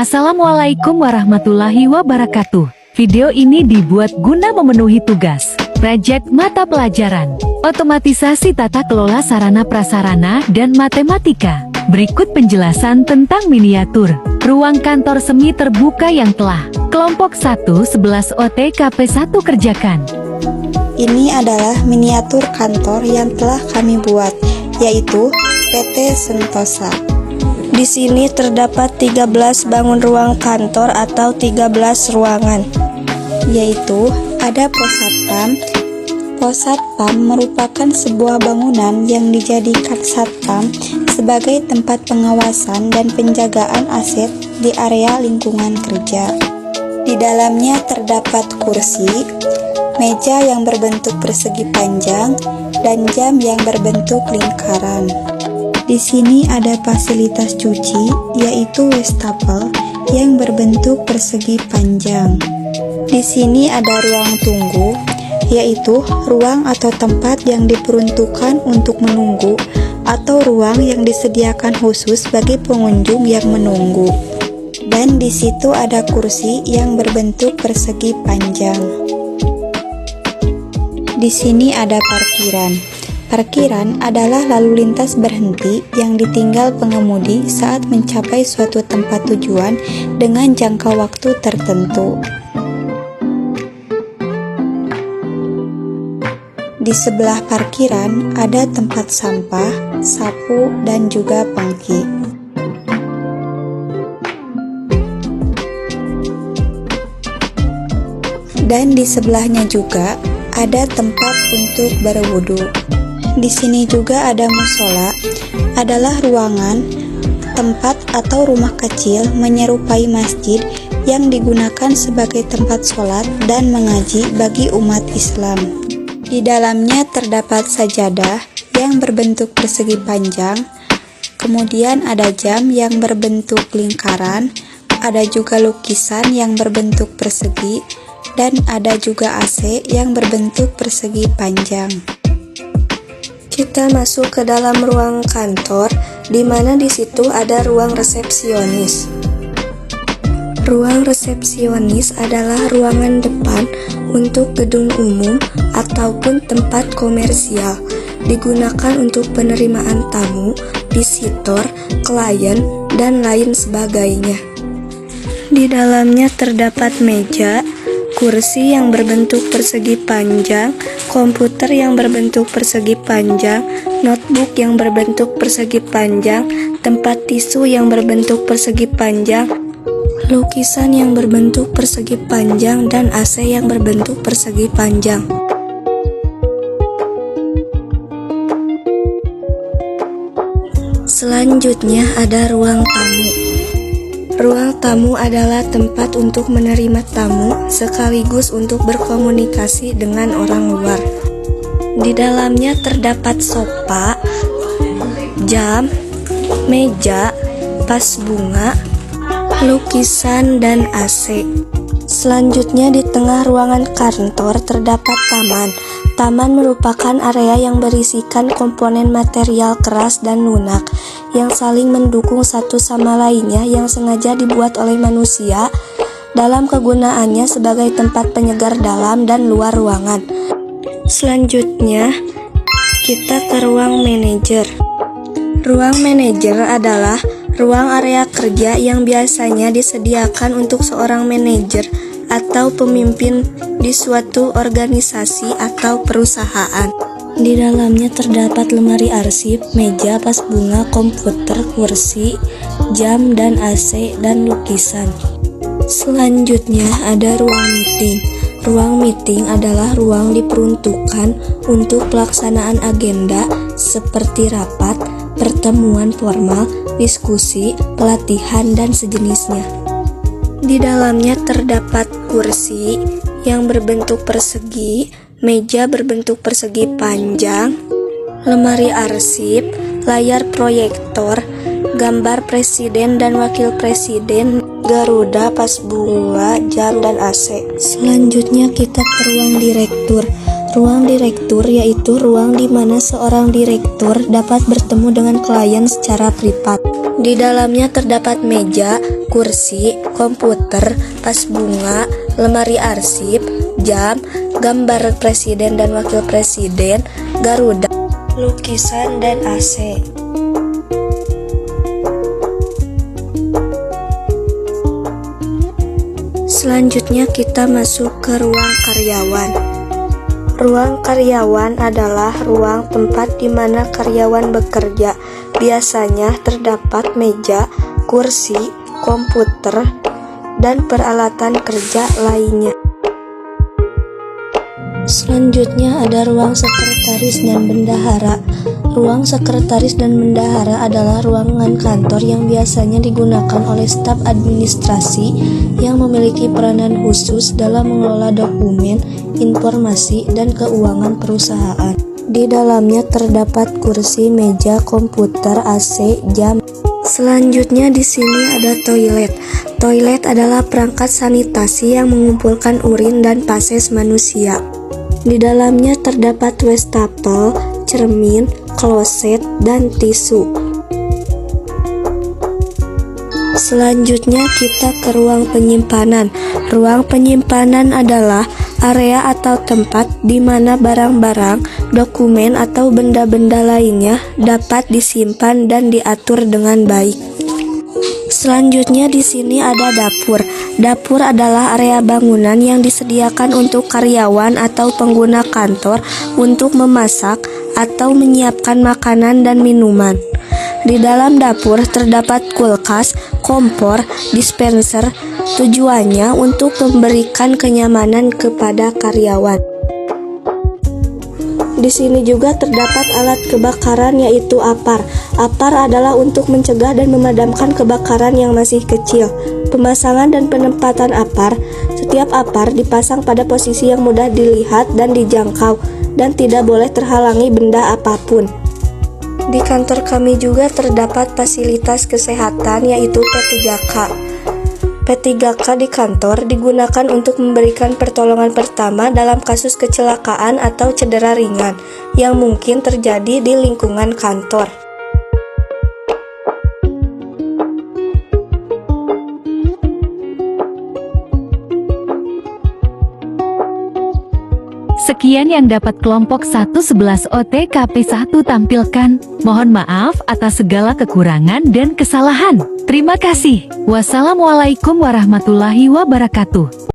Assalamualaikum warahmatullahi wabarakatuh. Video ini dibuat guna memenuhi tugas proyek mata pelajaran Otomatisasi Tata Kelola Sarana Prasarana dan Matematika. Berikut penjelasan tentang miniatur ruang kantor semi terbuka yang telah kelompok 1 11 OTKP 1 kerjakan. Ini adalah miniatur kantor yang telah kami buat, yaitu PT Sentosa. Di sini terdapat 13 bangun ruang kantor atau 13 ruangan, yaitu ada pos satpam. Pos satpam merupakan sebuah bangunan yang dijadikan satpam sebagai tempat pengawasan dan penjagaan aset di area lingkungan kerja. Di dalamnya terdapat kursi, meja yang berbentuk persegi panjang, dan jam yang berbentuk lingkaran. Di sini ada fasilitas cuci, yaitu wastafel yang berbentuk persegi panjang. Di sini ada ruang tunggu, yaitu ruang atau tempat yang diperuntukkan untuk menunggu atau ruang yang disediakan khusus bagi pengunjung yang menunggu. Dan di situ ada kursi yang berbentuk persegi panjang. Di sini ada parkiran. Parkiran adalah lalu lintas berhenti yang ditinggal pengemudi saat mencapai suatu tempat tujuan dengan jangka waktu tertentu. Di sebelah parkiran ada tempat sampah, sapu, dan juga pengki. Dan di sebelahnya juga ada tempat untuk berwudu. Di sini juga ada musola, adalah ruangan, tempat atau rumah kecil menyerupai masjid yang digunakan sebagai tempat sholat dan mengaji bagi umat Islam. Di dalamnya terdapat sajadah yang berbentuk persegi panjang, kemudian ada jam yang berbentuk lingkaran, ada juga lukisan yang berbentuk persegi, dan ada juga AC yang berbentuk persegi panjang. Kita masuk ke dalam ruang kantor, di mana di situ ada ruang resepsionis. Ruang resepsionis adalah ruangan depan untuk gedung umum ataupun tempat komersial, digunakan untuk penerimaan tamu, visitor, klien, dan lain sebagainya. Di dalamnya terdapat meja, kursi yang berbentuk persegi panjang, komputer yang berbentuk persegi panjang, notebook yang berbentuk persegi panjang, tempat tisu yang berbentuk persegi panjang, lukisan yang berbentuk persegi panjang, dan AC yang berbentuk persegi panjang. Selanjutnya ada ruang tamu. Ruang tamu adalah tempat untuk menerima tamu sekaligus untuk berkomunikasi dengan orang luar. Di dalamnya terdapat sofa, jam, meja, vas bunga, lukisan, dan AC. Selanjutnya di tengah ruangan kantor terdapat taman. Taman merupakan area yang berisikan komponen material keras dan lunak yang saling mendukung satu sama lainnya yang sengaja dibuat oleh manusia dalam kegunaannya sebagai tempat penyegar dalam dan luar ruangan. Selanjutnya, kita ke ruang manajer. Ruang manajer adalah ruang area kerja yang biasanya disediakan untuk seorang manajer atau pemimpin di suatu organisasi atau perusahaan. Di dalamnya terdapat lemari arsip, meja, vas bunga, komputer, kursi, jam, dan AC, dan lukisan. Selanjutnya ada ruang meeting. Ruang meeting adalah ruang diperuntukkan untuk pelaksanaan agenda seperti rapat, pertemuan formal, diskusi, pelatihan, dan sejenisnya. Di dalamnya terdapat kursi yang berbentuk persegi, meja berbentuk persegi panjang, lemari arsip, layar proyektor, gambar presiden dan wakil presiden, Garuda, vas bunga, jam, dan AC. Selanjutnya kita ke ruang direktur. Ruang direktur yaitu ruang di mana seorang direktur dapat bertemu dengan klien secara privat. Di dalamnya terdapat meja, kursi, komputer, vas bunga, lemari arsip, jam, gambar presiden dan wakil presiden, Garuda, lukisan, dan AC. Selanjutnya kita masuk ke ruang karyawan. Ruang karyawan adalah ruang tempat di mana karyawan bekerja. Biasanya terdapat meja, kursi, komputer, dan peralatan kerja lainnya. Selanjutnya ada ruang sekretaris dan bendahara. Ruang sekretaris dan bendahara adalah ruangan kantor yang biasanya digunakan oleh staf administrasi yang memiliki peranan khusus dalam mengelola dokumen, informasi, dan keuangan perusahaan. Di dalamnya terdapat kursi, meja, komputer, AC, jam. Selanjutnya di sini ada toilet. Toilet adalah perangkat sanitasi yang mengumpulkan urin dan fases manusia. Di dalamnya terdapat wastafel, cermin, kloset, dan tisu. Selanjutnya kita ke ruang penyimpanan. Ruang penyimpanan adalah area atau tempat di mana barang-barang, dokumen, atau benda-benda lainnya dapat disimpan dan diatur dengan baik. Selanjutnya di sini ada dapur. Dapur adalah area bangunan yang disediakan untuk karyawan atau pengguna kantor untuk memasak atau menyiapkan makanan dan minuman. Di dalam dapur terdapat kulkas, kompor, dispenser, tujuannya untuk memberikan kenyamanan kepada karyawan. Di sini juga terdapat alat kebakaran yaitu apar. Apar adalah untuk mencegah dan memadamkan kebakaran yang masih kecil. Pemasangan dan penempatan apar. Setiap apar dipasang pada posisi yang mudah dilihat dan dijangkau dan tidak boleh terhalangi benda apapun. Di kantor kami juga terdapat fasilitas kesehatan yaitu P3K. P3K di kantor digunakan untuk memberikan pertolongan pertama dalam kasus kecelakaan atau cedera ringan yang mungkin terjadi di lingkungan kantor. Sekian yang dapat kelompok 111 OTKP 1 tampilkan. Mohon maaf atas segala kekurangan dan kesalahan. Terima kasih. Wassalamualaikum warahmatullahi wabarakatuh.